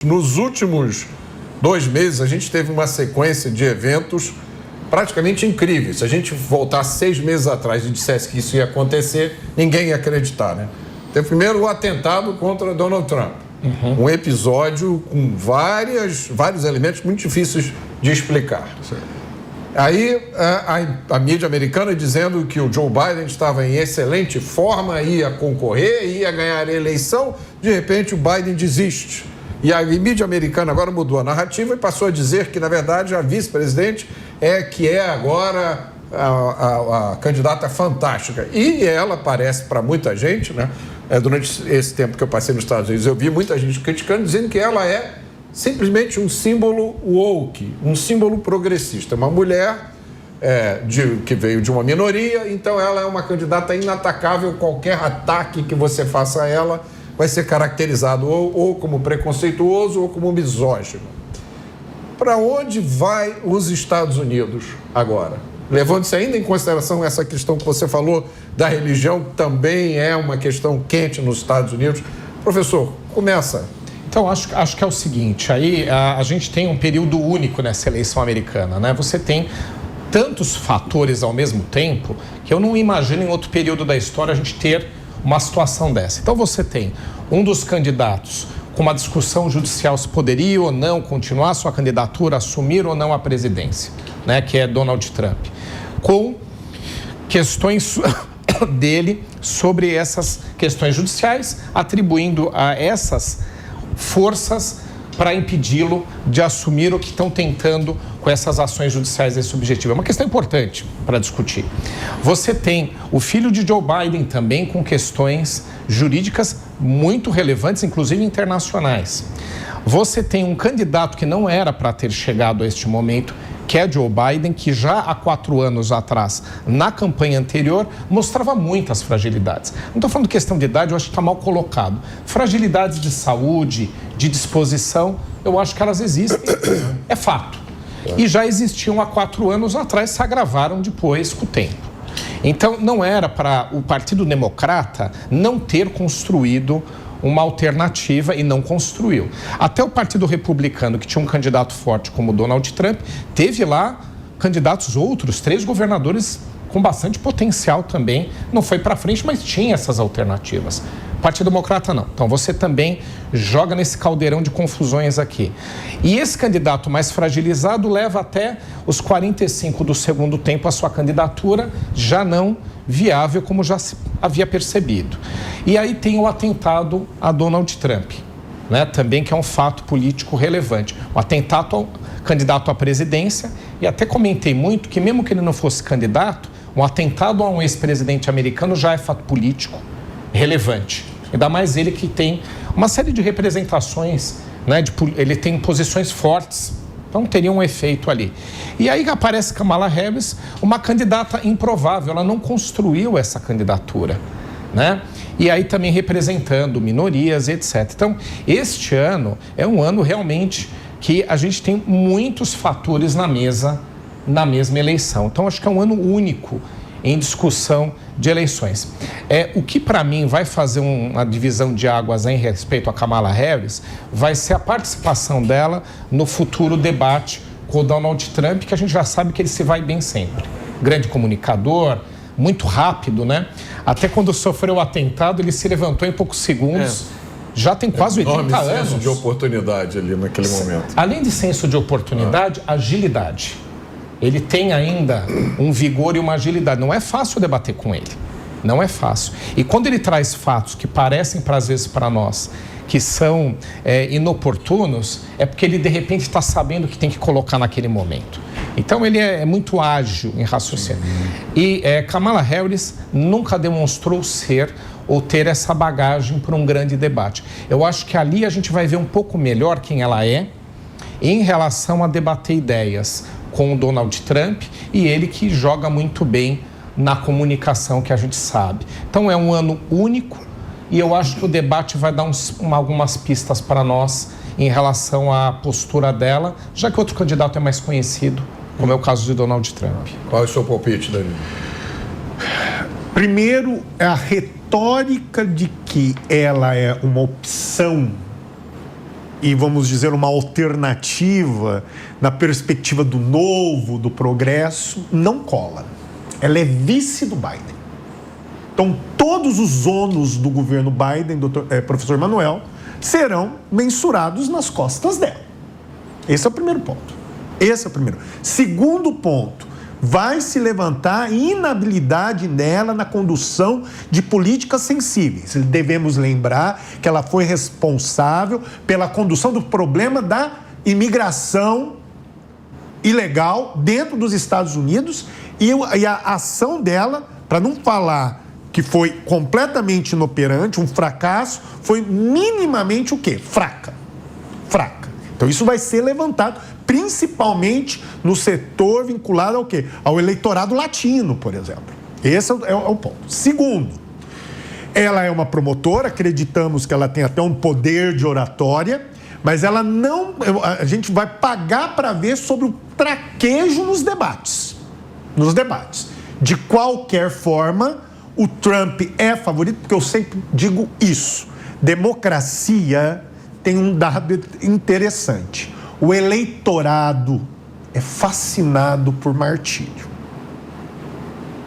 Nos últimos 2 meses, a gente teve uma sequência de eventos praticamente incríveis. Se a gente voltar 6 meses atrás e dissesse que isso ia acontecer, ninguém ia acreditar, né? Então, primeiro, o atentado contra Donald Trump. Um episódio com vários elementos muito difíceis de explicar. Aí, a mídia americana dizendo que o Joe Biden estava em excelente forma, ia concorrer, ia ganhar a eleição. De repente, o Biden desiste. E a mídia americana agora mudou a narrativa e passou a dizer que, na verdade, a vice-presidente é agora a candidata fantástica. E ela parece, para muita gente, né? Durante esse tempo que eu passei nos Estados Unidos, eu vi muita gente criticando, dizendo que ela é simplesmente um símbolo woke, um símbolo progressista. Uma mulher que veio de uma minoria, então ela é uma candidata inatacável. Qualquer ataque que você faça a ela vai ser caracterizado ou como preconceituoso ou como misógino. Para onde vai os Estados Unidos agora? Levando-se ainda em consideração essa questão que você falou da religião, que também é uma questão quente nos Estados Unidos. Professor, começa. Então, acho que é o seguinte, aí a gente tem um período único nessa eleição americana, né? Você tem tantos fatores ao mesmo tempo que eu não imagino em outro período da história a gente ter uma situação dessa. Então, você tem um dos candidatos com uma discussão judicial se poderia ou não continuar sua candidatura, assumir ou não a presidência, né? Que é Donald Trump, com questões dele sobre essas questões judiciais, atribuindo a essas forças para impedi-lo de assumir o que estão tentando com essas ações judiciais esse objetivo. É uma questão importante para discutir. Você tem o filho de Joe Biden também com questões jurídicas muito relevantes, inclusive internacionais. Você tem um candidato que não era para ter chegado a este momento, que é Joe Biden, que já há 4 anos atrás, na campanha anterior, mostrava muitas fragilidades. Não estou falando de questão de idade, eu acho que está mal colocado. Fragilidades de saúde, de disposição, eu acho que elas existem, é fato. E já existiam há 4 anos atrás, se agravaram depois com o tempo. Então, não era para o Partido Democrata não ter construído uma alternativa e não construiu. Até o Partido Republicano, que tinha um candidato forte como Donald Trump, teve lá candidatos outros, 3 governadores com bastante potencial também. Não foi para frente, mas tinha essas alternativas. O Partido Democrata não. Então você também joga nesse caldeirão de confusões aqui. E esse candidato mais fragilizado leva até os 45 do segundo tempo a sua candidatura já não viável, como já se havia percebido. E aí tem o atentado a Donald Trump, né? Também que é um fato político relevante. O atentado ao candidato à presidência, e até comentei muito que mesmo que ele não fosse candidato, um atentado a um ex-presidente americano já é fato político relevante. Ainda mais ele que tem uma série de representações, né? Ele tem posições fortes. Então teria um efeito ali. E aí aparece Kamala Harris, uma candidata improvável, ela não construiu essa candidatura, né? E aí também representando minorias, etc. Então, este ano é um ano realmente que a gente tem muitos fatores na mesa, na mesma eleição. Então, acho que é um ano único em discussão de eleições. O que para mim vai fazer uma divisão de águas em respeito a Kamala Harris vai ser a participação dela no futuro debate com o Donald Trump, que a gente já sabe que ele se vai bem sempre. Grande comunicador, muito rápido, né? Até quando sofreu o atentado, ele se levantou em poucos segundos. Já tem quase 80 anos. Senso de oportunidade ali naquele momento. Além de senso de oportunidade, agilidade. Ele tem ainda um vigor e uma agilidade. Não é fácil debater com ele. Não é fácil. E quando ele traz fatos que parecem, às vezes, para nós, que são inoportunos, é porque ele, de repente, está sabendo o que tem que colocar naquele momento. Então, ele é muito ágil em raciocínio. E Kamala Harris nunca demonstrou ser ou ter essa bagagem para um grande debate. Eu acho que ali a gente vai ver um pouco melhor quem ela é em relação a debater ideias com o Donald Trump, e ele que joga muito bem na comunicação, que a gente sabe. Então é um ano único e eu acho que o debate vai dar algumas pistas para nós em relação à postura dela, já que outro candidato é mais conhecido, como é o caso de Donald Trump. Qual é o seu palpite, Danilo? Primeiro, a retórica de que ela é uma opção e, vamos dizer, uma alternativa na perspectiva do novo, do progresso, não cola. Ela é vice do Biden. Então, todos os ônus do governo Biden, professor Manuel, serão mensurados nas costas dela. Esse é o primeiro ponto. Segundo ponto, vai se levantar a inabilidade nela na condução de políticas sensíveis. Devemos lembrar que ela foi responsável pela condução do problema da imigração ilegal dentro dos Estados Unidos e a ação dela, para não falar que foi completamente inoperante, um fracasso, foi minimamente o quê? Fraca. Então isso vai ser levantado principalmente no setor vinculado ao quê? Ao eleitorado latino, por exemplo. Esse é o ponto. Segundo, ela é uma promotora, acreditamos que ela tem até um poder de oratória, mas ela não... A gente vai pagar para ver sobre o traquejo nos debates. De qualquer forma, o Trump é favorito, porque eu sempre digo isso. Democracia tem um dado interessante. O eleitorado é fascinado por martírio.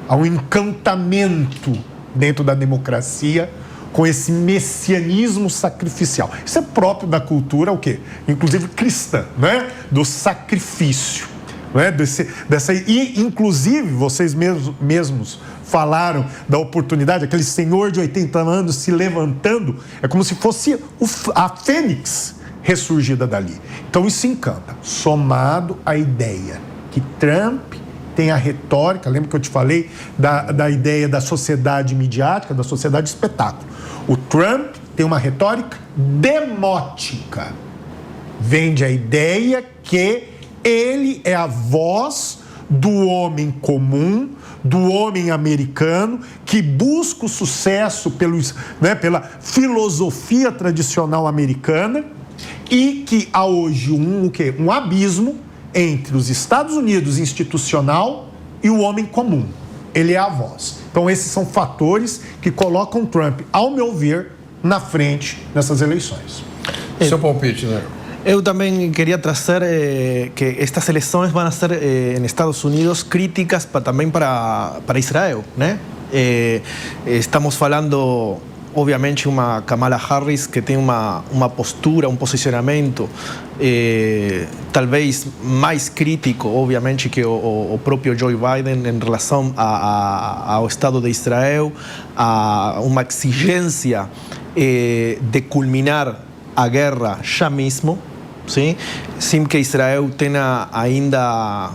Há um encantamento dentro da democracia com esse messianismo sacrificial. Isso é próprio da cultura, o quê? Inclusive cristã, né? Do sacrifício. Né? E, inclusive, vocês mesmos falaram da oportunidade, aquele senhor de 80 anos se levantando, é como se fosse a fênix ressurgida dali. Então isso encanta, somado à ideia que Trump tem a retórica, lembra que eu te falei da ideia da sociedade midiática, da sociedade espetáculo. O Trump tem uma retórica demótica. Vende a ideia que ele é a voz do homem comum, do homem americano, que busca o sucesso pela filosofia tradicional americana e que há hoje um abismo entre os Estados Unidos institucional e o homem comum. Ele é a voz. Então, esses são fatores que colocam Trump, ao meu ver, na frente nessas eleições. Seu palpite, né? Eu também queria trazer que estas eleições vão ser em Estados Unidos críticas também para Israel, né? Estamos falando, obviamente, uma Kamala Harris que tem uma postura, um posicionamento talvez mais crítico, obviamente, que o próprio Joe Biden em relação ao Estado de Israel, a uma exigência de culminar a guerra já mesmo, sim? Sem que Israel tenha ainda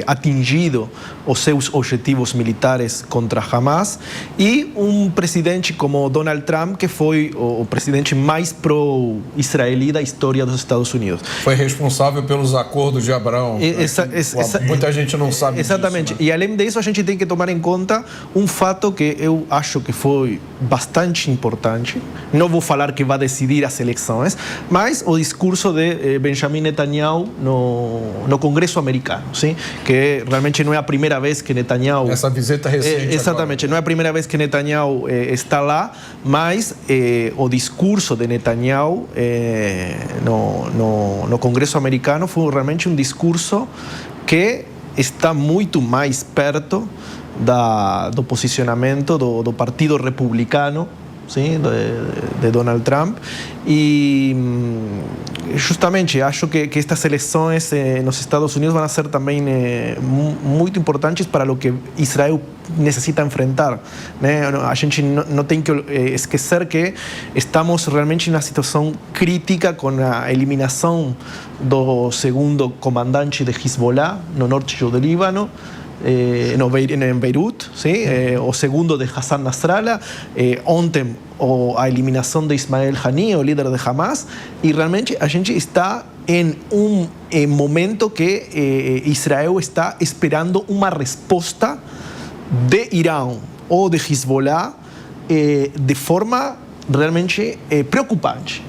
atingido os seus objetivos militares contra Hamas, e um presidente como Donald Trump, que foi o presidente mais pró-israeli da história dos Estados Unidos. Foi responsável pelos acordos de Abraão. Muita gente não sabe exatamente disso, né? E além disso, a gente tem que tomar em conta um fato que eu acho que foi bastante importante. Não vou falar que vai decidir as eleições, mas o discurso de Benjamin Netanyahu no Congresso americano, sim? Que realmente não é a primeira vez que Netanyahu... Essa visita recente. Exatamente, não é a primeira vez que Netanyahu está lá, mas o discurso de Netanyahu no Congresso americano foi realmente um discurso que está muito mais perto do posicionamento do Partido Republicano, sim, de Donald Trump, e justamente acho que estas eleições nos Estados Unidos vão ser também muito importantes para o que Israel necessita enfrentar, né? A gente não tem que esquecer que estamos realmente em uma situação crítica com a eliminação do segundo comandante de Hezbollah no norte do Líbano, em Beirut, sim? O segundo de Hassan Nasrallah, ontem a eliminação de Ismael Haniyeh, o líder de Hamas, e realmente a gente está em um momento que Israel está esperando uma resposta de Irã ou de Hezbollah de forma realmente preocupante.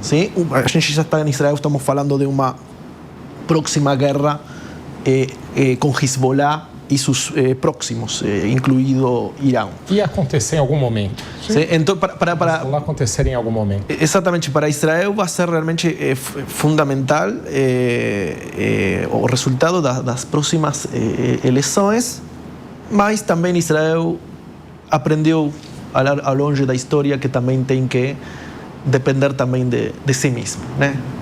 Sim? A gente já está em Israel, estamos falando de uma próxima guerra com Hezbollah y sus próximos, incluido Irán. Ia acontecer em algum momento. ¿Sí? Entonces, Vai acontecer em algum momento. Exatamente, para Israel va a ser realmente fundamental o resultado das próximas eleições, mas também Israel aprendeu ao longo da história que também tem que depender também de si mesmo, né?